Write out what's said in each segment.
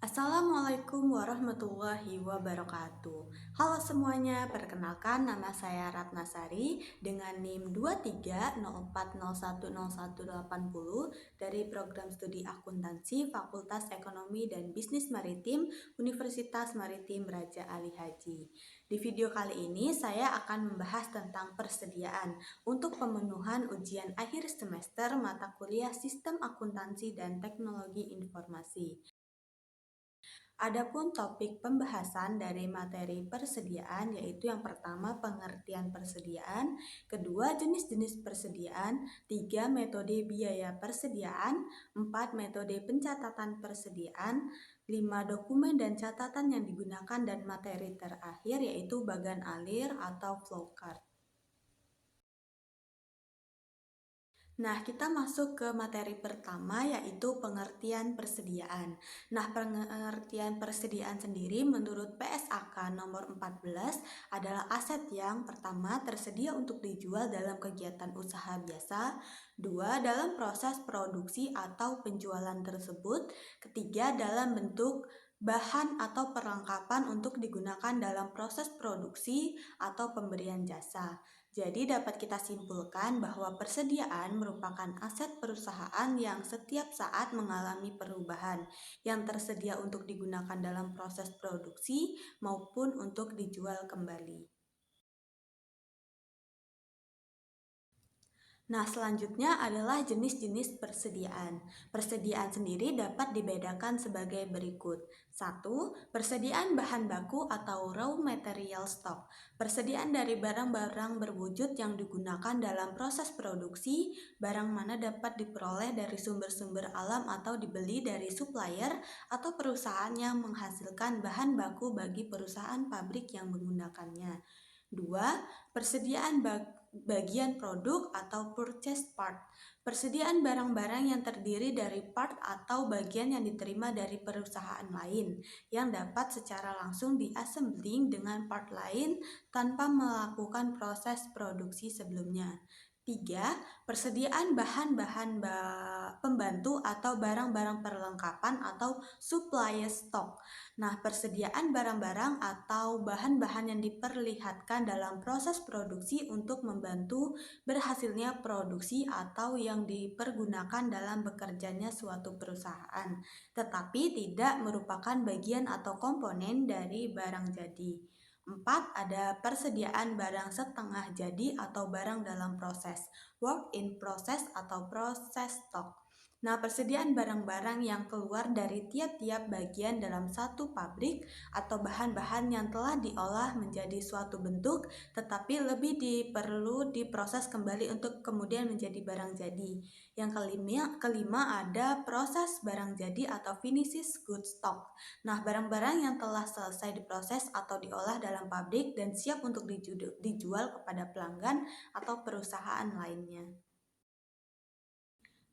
Assalamualaikum warahmatullahi wabarakatuh. Halo semuanya, perkenalkan nama saya Ratnasari dengan NIM 2304010180 dari program studi akuntansi Fakultas Ekonomi dan Bisnis Maritim Universitas Maritim Raja Ali Haji. Di video kali ini saya akan membahas tentang persediaan untuk pemenuhan ujian akhir semester mata kuliah Sistem Akuntansi dan Teknologi Informasi. Adapun topik pembahasan dari materi persediaan yaitu yang pertama pengertian persediaan, kedua jenis-jenis persediaan, tiga metode biaya persediaan, empat metode pencatatan persediaan, lima dokumen dan catatan yang digunakan dan materi terakhir yaitu bagan alir atau flowchart. Nah, kita masuk ke materi pertama yaitu pengertian persediaan. Nah, pengertian persediaan sendiri menurut PSAK nomor 14 adalah aset yang pertama tersedia untuk dijual dalam kegiatan usaha biasa, dua dalam proses produksi atau penjualan tersebut, ketiga dalam bentuk bahan atau perlengkapan untuk digunakan dalam proses produksi atau pemberian jasa. Jadi dapat kita simpulkan bahwa persediaan merupakan aset perusahaan yang setiap saat mengalami perubahan, yang tersedia untuk digunakan dalam proses produksi maupun untuk dijual kembali. Nah, selanjutnya adalah jenis-jenis persediaan. Persediaan sendiri dapat dibedakan sebagai berikut. 1. Persediaan bahan baku atau raw material stock. Persediaan dari barang-barang berwujud yang digunakan dalam proses produksi, barang mana dapat diperoleh dari sumber-sumber alam atau dibeli dari supplier atau perusahaan yang menghasilkan bahan baku bagi perusahaan pabrik yang menggunakannya. 2. Persediaan bagian produk atau purchase part. Persediaan barang-barang yang terdiri dari part atau bagian yang diterima dari perusahaan lain yang dapat secara langsung diassembling dengan part lain tanpa melakukan proses produksi sebelumnya. 3. Persediaan bahan-bahan pembantu atau barang-barang perlengkapan atau supply stock. Nah, persediaan barang-barang atau bahan-bahan yang diperlihatkan dalam proses produksi untuk membantu berhasilnya produksi atau yang dipergunakan dalam bekerjanya suatu perusahaan, tetapi tidak merupakan bagian atau komponen dari barang jadi. 4. Ada persediaan barang setengah jadi atau barang dalam proses, work in process atau process stock. Nah, persediaan barang-barang yang keluar dari tiap-tiap bagian dalam satu pabrik atau bahan-bahan yang telah diolah menjadi suatu bentuk tetapi lebih perlu diproses kembali untuk kemudian menjadi barang jadi. Yang kelima ada proses barang jadi atau finished goods stock. Nah, barang-barang yang telah selesai diproses atau diolah dalam pabrik dan siap untuk dijual kepada pelanggan atau perusahaan lainnya.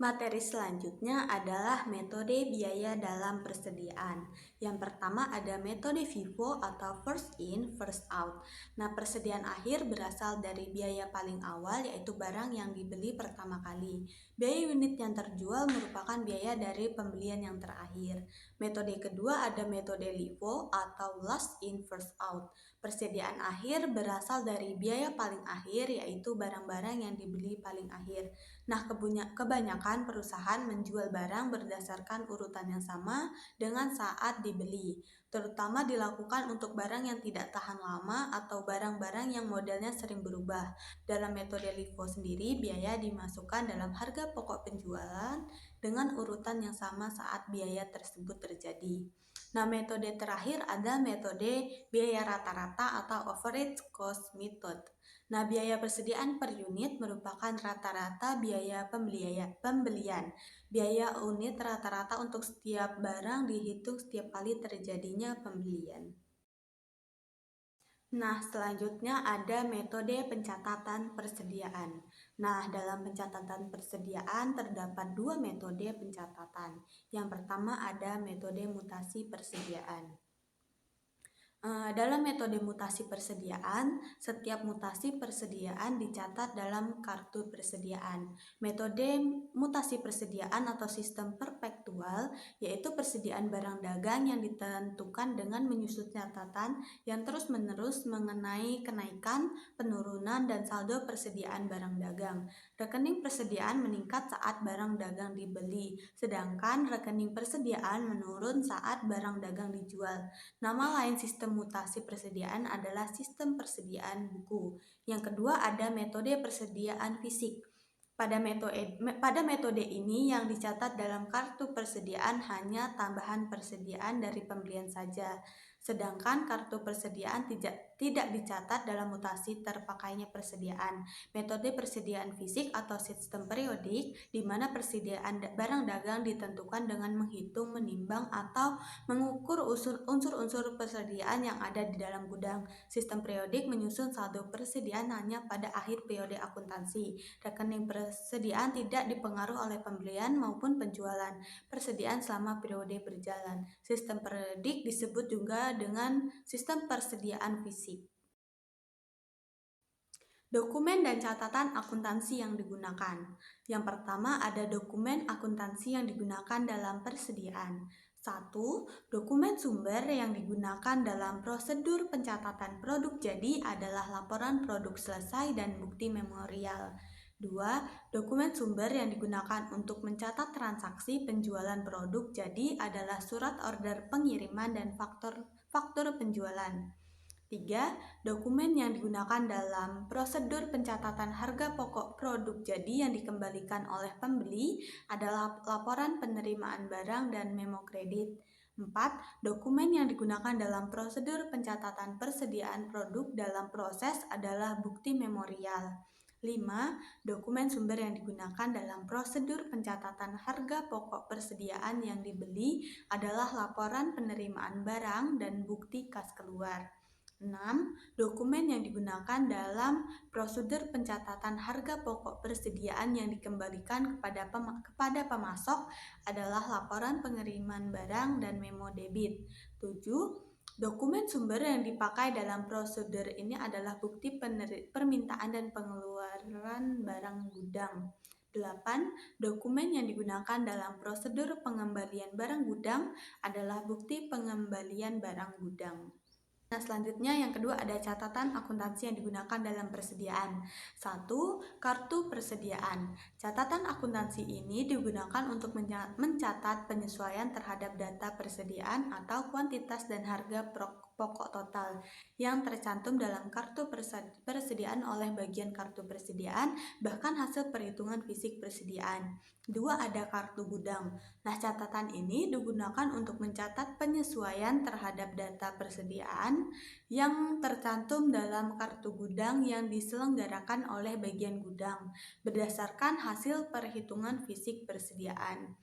Materi selanjutnya adalah metode biaya dalam persediaan. Yang pertama ada metode FIFO atau first in, first out. Nah, persediaan akhir berasal dari biaya paling awal yaitu barang yang dibeli pertama kali. Biaya unit yang terjual merupakan biaya dari pembelian yang terakhir. Metode kedua ada metode LIFO atau last in, first out. Persediaan akhir berasal dari biaya paling akhir yaitu barang-barang yang dibeli paling akhir. Nah, kebanyakan perusahaan menjual barang berdasarkan urutan yang sama dengan saat dibeli, terutama dilakukan untuk barang yang tidak tahan lama atau barang-barang yang modelnya sering berubah. Dalam metode LIFO sendiri, biaya dimasukkan dalam harga pokok penjualan dengan urutan yang sama saat biaya tersebut terjadi. Nah, metode terakhir ada metode biaya rata-rata atau average cost method. Nah, biaya persediaan per unit merupakan rata-rata biaya pembelian. Biaya unit rata-rata untuk setiap barang dihitung setiap kali terjadinya pembelian. Nah, selanjutnya ada metode pencatatan persediaan. Nah, dalam pencatatan persediaan terdapat dua metode pencatatan. Yang pertama ada metode mutasi persediaan. Dalam metode mutasi persediaan, setiap mutasi persediaan dicatat dalam kartu persediaan. Metode mutasi persediaan atau sistem perpektual yaitu persediaan barang dagang yang ditentukan dengan menyusun catatan yang terus-menerus mengenai kenaikan, penurunan, dan saldo persediaan barang dagang. Rekening persediaan meningkat saat barang dagang dibeli, sedangkan rekening persediaan menurun saat barang dagang dijual. Nama lain sistem mutasi persediaan adalah sistem persediaan buku. Yang kedua ada metode persediaan fisik. Pada metode ini yang dicatat dalam kartu persediaan hanya tambahan persediaan dari pembelian saja. Sedangkan kartu persediaan tidak dicatat dalam mutasi terpakainya persediaan. Metode persediaan fisik atau sistem periodik di mana persediaan barang dagang ditentukan dengan menghitung, menimbang, atau mengukur unsur-unsur persediaan yang ada di dalam gudang. Sistem periodik menyusun saldo persediaan hanya pada akhir periode akuntansi. Rekening persediaan tidak dipengaruhi oleh pembelian maupun penjualan persediaan selama periode berjalan. Sistem periodik disebut juga dengan sistem persediaan fisik. Dokumen dan catatan akuntansi yang digunakan. Yang pertama ada dokumen akuntansi yang digunakan dalam persediaan. 1. Dokumen sumber yang digunakan dalam prosedur pencatatan produk jadi adalah laporan produk selesai dan bukti memorial. 2. Dokumen sumber yang digunakan untuk mencatat transaksi penjualan produk jadi adalah surat order pengiriman dan faktur penjualan. 3. Dokumen yang digunakan dalam prosedur pencatatan harga pokok produk jadi yang dikembalikan oleh pembeli adalah laporan penerimaan barang dan memo kredit. 4. Dokumen yang digunakan dalam prosedur pencatatan persediaan produk dalam proses adalah bukti memorial. 5. Dokumen sumber yang digunakan dalam prosedur pencatatan harga pokok persediaan yang dibeli adalah laporan penerimaan barang dan bukti kas keluar. 6. Dokumen yang digunakan dalam prosedur pencatatan harga pokok persediaan yang dikembalikan kepada pemasok adalah laporan pengiriman barang dan memo debit. 7. Dokumen sumber yang dipakai dalam prosedur ini adalah bukti permintaan dan pengeluaran barang gudang. 8. Dokumen yang digunakan dalam prosedur pengembalian barang gudang adalah bukti pengembalian barang gudang. Nah, selanjutnya yang kedua ada catatan akuntansi yang digunakan dalam persediaan. 1. Kartu persediaan. Catatan akuntansi ini digunakan untuk mencatat penyesuaian terhadap data persediaan atau kuantitas dan harga pokok total yang tercantum dalam kartu persediaan oleh bagian kartu persediaan, bahkan hasil perhitungan fisik persediaan. 2. Ada kartu gudang. Nah, catatan ini digunakan untuk mencatat penyesuaian terhadap data persediaan yang tercantum dalam kartu gudang yang diselenggarakan oleh bagian gudang berdasarkan hasil perhitungan fisik persediaan.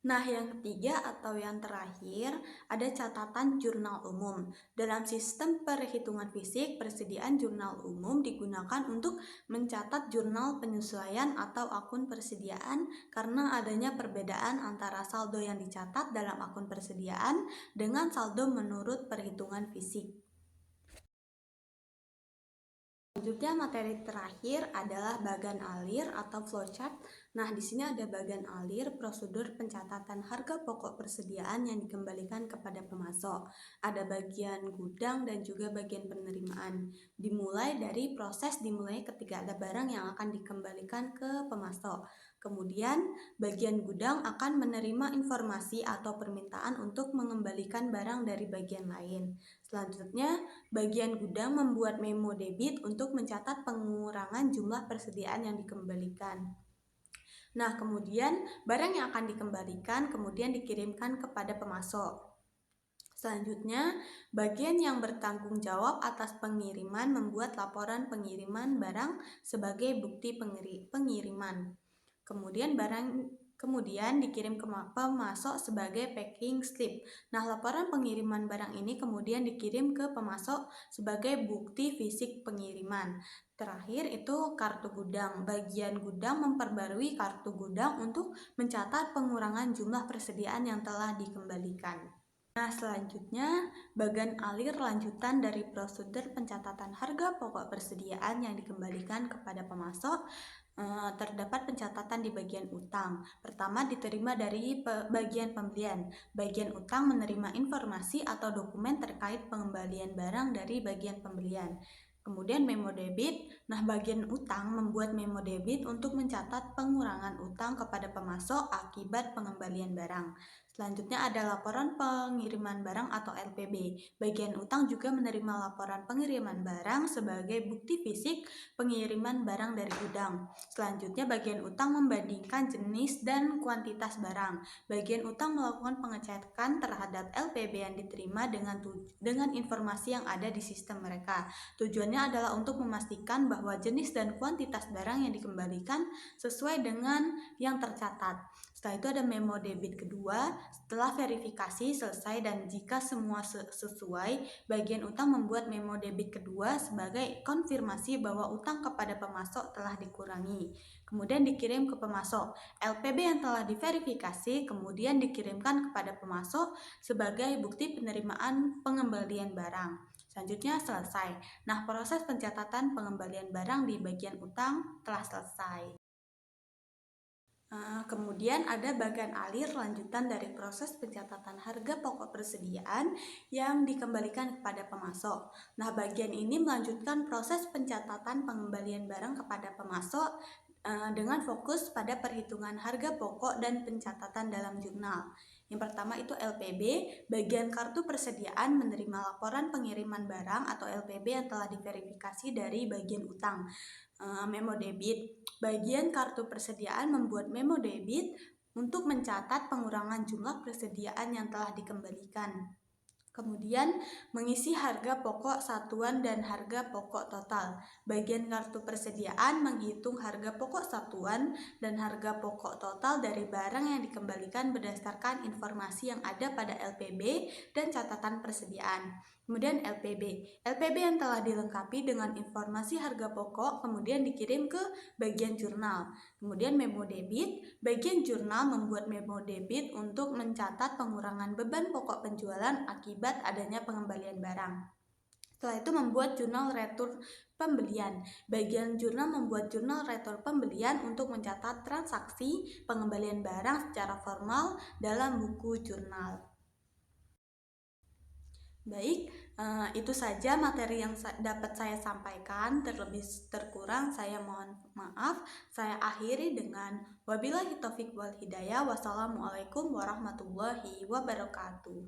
Nah, yang ketiga atau yang terakhir ada catatan jurnal umum. Dalam sistem perhitungan fisik, persediaan jurnal umum digunakan untuk mencatat jurnal penyesuaian atau akun persediaan karena adanya perbedaan antara saldo yang dicatat dalam akun persediaan dengan saldo menurut perhitungan fisik. Selanjutnya materi terakhir adalah bagan alir atau flowchart. Nah, di sini ada bagan alir prosedur pencatatan harga pokok persediaan yang dikembalikan kepada pemasok. Ada bagian gudang dan juga bagian penerimaan. Dimulai ketika ada barang yang akan dikembalikan ke pemasok. Kemudian, bagian gudang akan menerima informasi atau permintaan untuk mengembalikan barang dari bagian lain. Selanjutnya, bagian gudang membuat memo debit untuk mencatat pengurangan jumlah persediaan yang dikembalikan. Nah, kemudian barang yang akan dikembalikan kemudian dikirimkan kepada pemasok. Selanjutnya, bagian yang bertanggung jawab atas pengiriman membuat laporan pengiriman barang sebagai bukti pengiriman. Kemudian dikirim ke pemasok sebagai packing slip. Nah, laporan pengiriman barang ini kemudian dikirim ke pemasok sebagai bukti fisik pengiriman. Terakhir itu kartu gudang. Bagian gudang memperbarui kartu gudang untuk mencatat pengurangan jumlah persediaan yang telah dikembalikan. Nah, selanjutnya bagan alir lanjutan dari prosedur pencatatan harga pokok persediaan yang dikembalikan kepada pemasok. Terdapat pencatatan di bagian utang. Pertama, diterima dari bagian pembelian. Bagian utang menerima informasi atau dokumen terkait pengembalian barang dari bagian pembelian. Kemudian memo debit. Nah, bagian utang membuat memo debit untuk mencatat pengurangan utang kepada pemasok akibat pengembalian barang. Selanjutnya ada laporan pengiriman barang atau LPB. Bagian utang juga menerima laporan pengiriman barang sebagai bukti fisik pengiriman barang dari gudang. Selanjutnya bagian utang membandingkan jenis dan kuantitas barang. Bagian utang melakukan pengecekan terhadap LPB yang diterima dengan informasi yang ada di sistem mereka. Tujuannya adalah untuk memastikan bahwa jenis dan kuantitas barang yang dikembalikan sesuai dengan yang tercatat. Setelah itu ada memo debit kedua. Setelah verifikasi selesai dan jika semua sesuai, bagian utang membuat memo debit kedua sebagai konfirmasi bahwa utang kepada pemasok telah dikurangi. Kemudian dikirim ke pemasok. LPB yang telah diverifikasi kemudian dikirimkan kepada pemasok sebagai bukti penerimaan pengembalian barang. Selanjutnya selesai. Nah, proses pencatatan pengembalian barang di bagian utang telah selesai. Kemudian ada bagan alir lanjutan dari proses pencatatan harga pokok persediaan yang dikembalikan kepada pemasok. Nah, bagian ini melanjutkan proses pencatatan pengembalian barang kepada pemasok dengan fokus pada perhitungan harga pokok dan pencatatan dalam jurnal. Yang pertama itu LPB, bagian kartu persediaan menerima laporan pengiriman barang atau LPB yang telah diverifikasi dari bagian utang. Memo debit, bagian kartu persediaan membuat memo debit untuk mencatat pengurangan jumlah persediaan yang telah dikembalikan. Kemudian mengisi harga pokok satuan dan harga pokok total. Bagian kartu persediaan menghitung harga pokok satuan dan harga pokok total dari barang yang dikembalikan berdasarkan informasi yang ada pada LPB dan catatan persediaan. Kemudian LPB yang telah dilengkapi dengan informasi harga pokok kemudian dikirim ke bagian jurnal. Kemudian memo debit, bagian jurnal membuat memo debit untuk mencatat pengurangan beban pokok penjualan akibat adanya pengembalian barang. Setelah itu membuat jurnal retur pembelian. Bagian jurnal membuat jurnal retur pembelian untuk mencatat transaksi pengembalian barang secara formal dalam buku jurnal. Baik, itu saja materi yang dapat saya sampaikan. Terlebih terkurang saya mohon maaf. Saya akhiri dengan wabillahi taufik wal hidayah. Wassalamualaikum warahmatullahi wabarakatuh.